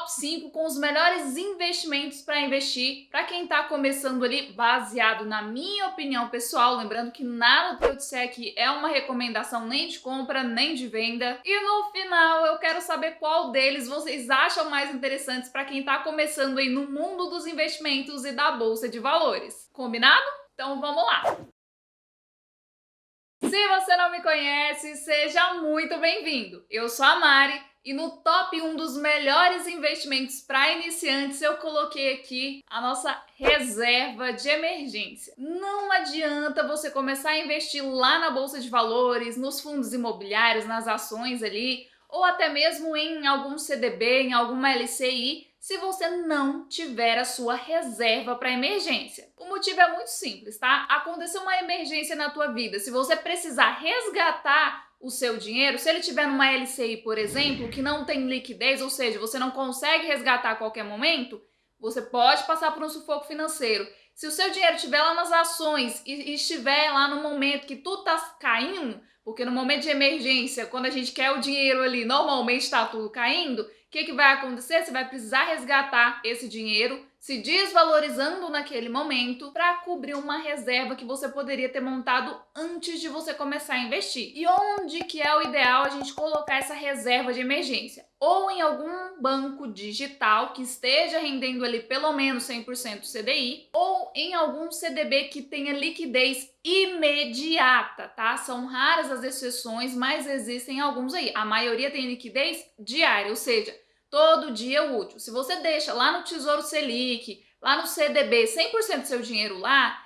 top 5 com os melhores investimentos para investir para quem está começando ali, baseado na minha opinião pessoal. Lembrando que nada do que eu disser aqui é uma recomendação nem de compra, nem de venda. E no final eu quero saber qual deles vocês acham mais interessantes para quem está começando aí no mundo dos investimentos e da bolsa de valores. Combinado? Então vamos lá! Se você não me conhece, seja muito bem-vindo! Eu sou a Mari e no top 1 dos melhores investimentos para iniciantes eu coloquei aqui a nossa reserva de emergência. Não adianta você começar a investir lá na bolsa de valores, nos fundos imobiliários, nas ações ali, ou até mesmo em algum CDB, em alguma LCI, se você não tiver a sua reserva para emergência. O motivo é muito simples, tá? Aconteceu uma emergência na tua vida, se você precisar resgatar o seu dinheiro, se ele tiver numa LCI, por exemplo, que não tem liquidez, ou seja, você não consegue resgatar a qualquer momento, você pode passar por um sufoco financeiro. Se o seu dinheiro estiver lá nas ações e estiver lá no momento que tudo está caindo, porque no momento de emergência, quando a gente quer o dinheiro ali, normalmente está tudo caindo, o que vai acontecer? Você vai precisar resgatar esse dinheiro, se desvalorizando naquele momento, para cobrir uma reserva que você poderia ter montado antes de você começar a investir. E onde que é o ideal a gente colocar essa reserva de emergência? Ou em algum banco digital que esteja rendendo ali pelo menos 100% CDI, ou em algum CDB que tenha liquidez imediata, tá? São raras as exceções, mas existem alguns aí. A maioria tem liquidez diária, ou seja, todo dia útil. Se você deixa lá no Tesouro Selic, lá no CDB, 100% do seu dinheiro lá,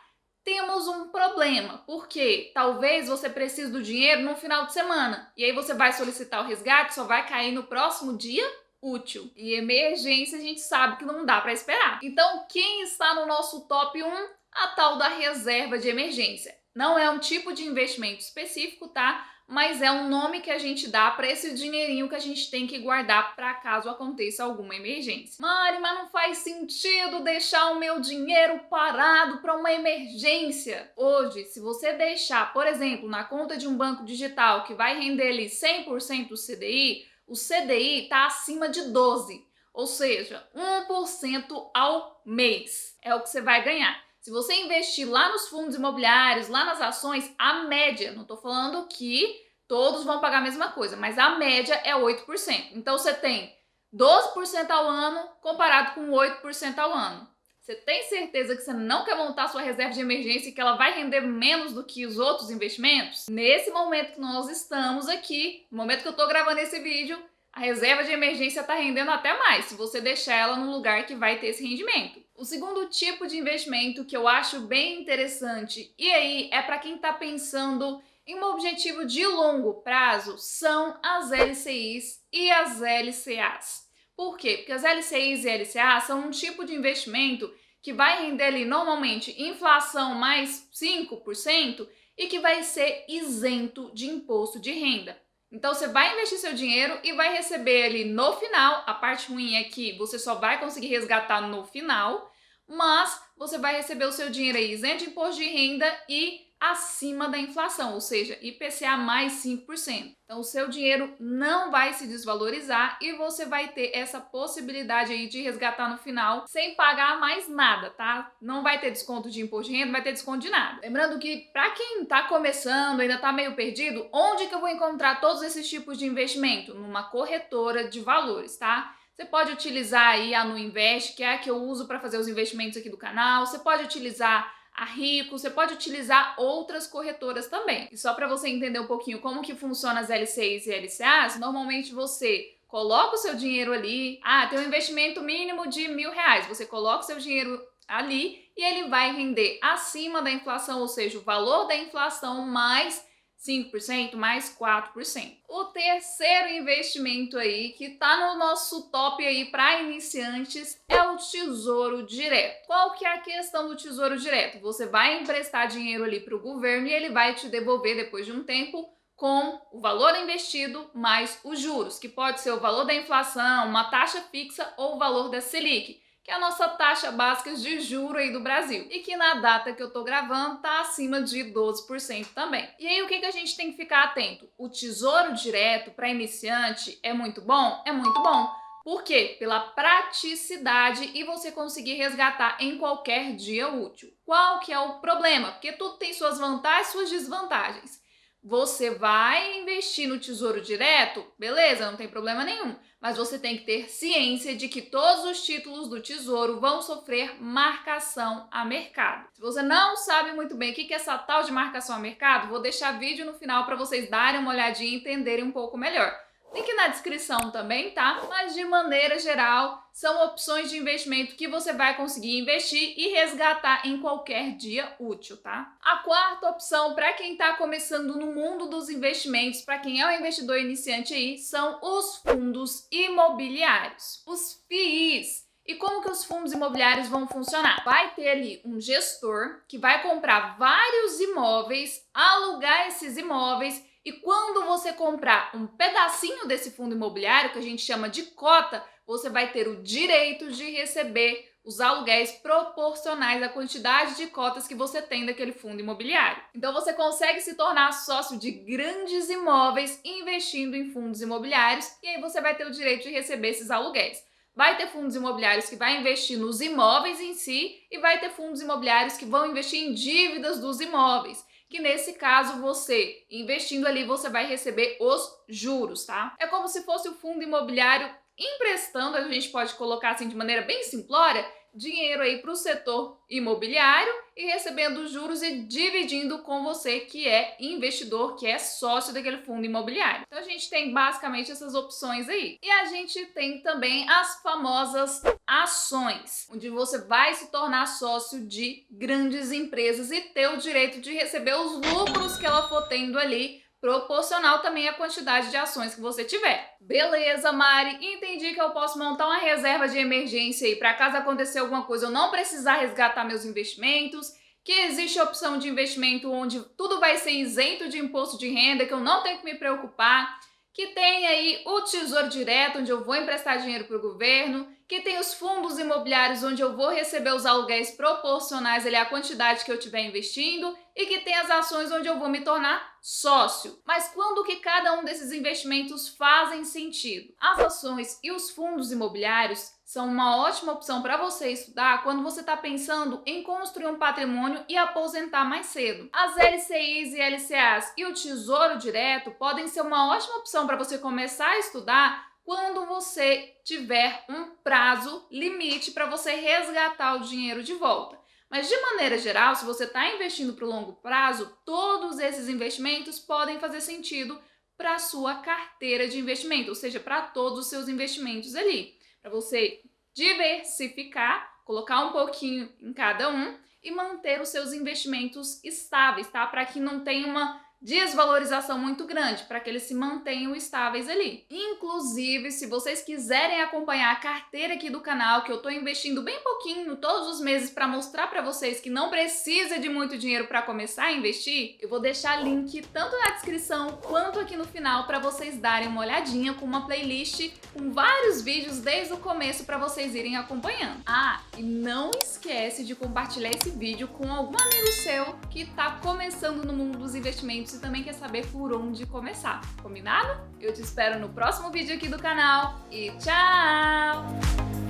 temos um problema, porque talvez você precise do dinheiro no final de semana, e aí você vai solicitar o resgate, só vai cair no próximo dia útil. E emergência a gente sabe que não dá para esperar. Então, quem está no nosso top 1? A tal da reserva de emergência. Não é um tipo de investimento específico, tá? Mas é um nome que a gente dá para esse dinheirinho que a gente tem que guardar para caso aconteça alguma emergência. Mari, mas não faz sentido deixar o meu dinheiro parado para uma emergência. Hoje, se você deixar, por exemplo, na conta de um banco digital que vai render ali 100% do CDI, o CDI está acima de 12%, ou seja, 1% ao mês é o que você vai ganhar. Se você investir lá nos fundos imobiliários, lá nas ações, a média, não estou falando que todos vão pagar a mesma coisa, mas a média é 8%. Então você tem 12% ao ano comparado com 8% ao ano. Você tem certeza que você não quer montar sua reserva de emergência e que ela vai render menos do que os outros investimentos? Nesse momento que nós estamos aqui, no momento que eu estou gravando esse vídeo, a reserva de emergência está rendendo até mais, se você deixar ela num lugar que vai ter esse rendimento. O segundo tipo de investimento que eu acho bem interessante, e aí é para quem está pensando em um objetivo de longo prazo, são as LCIs e as LCAs. Por quê? Porque as LCIs e LCAs são um tipo de investimento que vai render ali normalmente inflação mais 5% e que vai ser isento de imposto de renda. Então você vai investir seu dinheiro e vai receber ali no final. A parte ruim é que você só vai conseguir resgatar no final, mas você vai receber o seu dinheiro aí isento de imposto de renda e acima da inflação, ou seja, IPCA mais 5%. Então o seu dinheiro não vai se desvalorizar e você vai ter essa possibilidade aí de resgatar no final sem pagar mais nada, tá? Não vai ter desconto de imposto de renda, não vai ter desconto de nada. Lembrando que para quem tá começando, ainda tá meio perdido, onde que eu vou encontrar todos esses tipos de investimento? Numa corretora de valores, tá? Você pode utilizar aí a Nuinvest, que é a que eu uso para fazer os investimentos aqui do canal. Você pode utilizar a Rico, você pode utilizar outras corretoras também. E só para você entender um pouquinho como que funciona as LCIs e LCAs, normalmente você coloca o seu dinheiro ali, tem um investimento mínimo de R$1.000, você coloca o seu dinheiro ali e ele vai render acima da inflação, ou seja, o valor da inflação mais 5%, mais 4%. O terceiro investimento aí, que tá no nosso top aí para iniciantes, é o Tesouro Direto. Qual que é a questão do Tesouro Direto? Você vai emprestar dinheiro ali para o governo e ele vai te devolver depois de um tempo com o valor investido mais os juros, que pode ser o valor da inflação, uma taxa fixa ou o valor da Selic, que é a nossa taxa básica de juro aí do Brasil, e que na data que eu tô gravando tá acima de 12% também. E aí o que a gente tem que ficar atento? O Tesouro Direto para iniciante é muito bom? É muito bom, Por quê? Pela praticidade e você conseguir resgatar em qualquer dia útil. Qual que é o problema? Porque tudo tem suas vantagens e suas desvantagens. Você vai investir no Tesouro Direto? Beleza, não tem problema nenhum. Mas você tem que ter ciência de que todos os títulos do Tesouro vão sofrer marcação a mercado. Se você não sabe muito bem o que é essa tal de marcação a mercado, vou deixar vídeo no final para vocês darem uma olhadinha e entenderem um pouco melhor. Link na descrição também, tá? Mas de maneira geral, são opções de investimento que você vai conseguir investir e resgatar em qualquer dia útil, tá? A quarta opção para quem está começando no mundo dos investimentos, para quem é um investidor iniciante aí, são os fundos imobiliários, os FIIs. E como que os fundos imobiliários vão funcionar? Vai ter ali um gestor que vai comprar vários imóveis, alugar esses imóveis. E quando você comprar um pedacinho desse fundo imobiliário, que a gente chama de cota, você vai ter o direito de receber os aluguéis proporcionais à quantidade de cotas que você tem daquele fundo imobiliário. Então você consegue se tornar sócio de grandes imóveis investindo em fundos imobiliários e aí você vai ter o direito de receber esses aluguéis. Vai ter fundos imobiliários que vai investir nos imóveis em si e vai ter fundos imobiliários que vão investir em dívidas dos imóveis. Que nesse caso você, investindo ali, você vai receber os juros, tá? É como se fosse o fundo imobiliário emprestando, a gente pode colocar assim de maneira bem simplória, dinheiro aí para o setor imobiliário e recebendo juros e dividindo com você que é investidor, que é sócio daquele fundo imobiliário. Então a gente tem basicamente essas opções aí. E a gente tem também as famosas ações, onde você vai se tornar sócio de grandes empresas e ter o direito de receber os lucros que ela for tendo ali, proporcional também à quantidade de ações que você tiver. Beleza, Mari, entendi que eu posso montar uma reserva de emergência aí para caso acontecer alguma coisa eu não precisar resgatar meus investimentos, que existe a opção de investimento onde tudo vai ser isento de imposto de renda, que eu não tenho que me preocupar, que tem aí o Tesouro Direto, onde eu vou emprestar dinheiro para o governo, que tem os fundos imobiliários, onde eu vou receber os aluguéis proporcionais ali à quantidade que eu estiver investindo, e que tem as ações onde eu vou me tornar sócio. Mas quando que cada um desses investimentos fazem sentido? As ações e os fundos imobiliários são uma ótima opção para você estudar quando você está pensando em construir um patrimônio e aposentar mais cedo. As LCIs e LCAs e o Tesouro Direto podem ser uma ótima opção para você começar a estudar quando você tiver um prazo limite para você resgatar o dinheiro de volta. Mas de maneira geral, se você está investindo para o longo prazo, todos esses investimentos podem fazer sentido para a sua carteira de investimento, ou seja, para todos os seus investimentos ali. Para você diversificar, colocar um pouquinho em cada um e manter os seus investimentos estáveis, tá? Para que não tenha uma desvalorização muito grande, para que eles se mantenham estáveis ali. Inclusive, se vocês quiserem acompanhar a carteira aqui do canal, que eu tô investindo bem pouquinho todos os meses para mostrar para vocês que não precisa de muito dinheiro para começar a investir, eu vou deixar link tanto na descrição quanto aqui no final para vocês darem uma olhadinha com uma playlist com vários vídeos desde o começo para vocês irem acompanhando. Ah, e não esquece de compartilhar esse vídeo com algum amigo seu que tá começando no mundo dos investimentos e também quer saber por onde começar. Combinado? Eu te espero no próximo vídeo aqui do canal e tchau!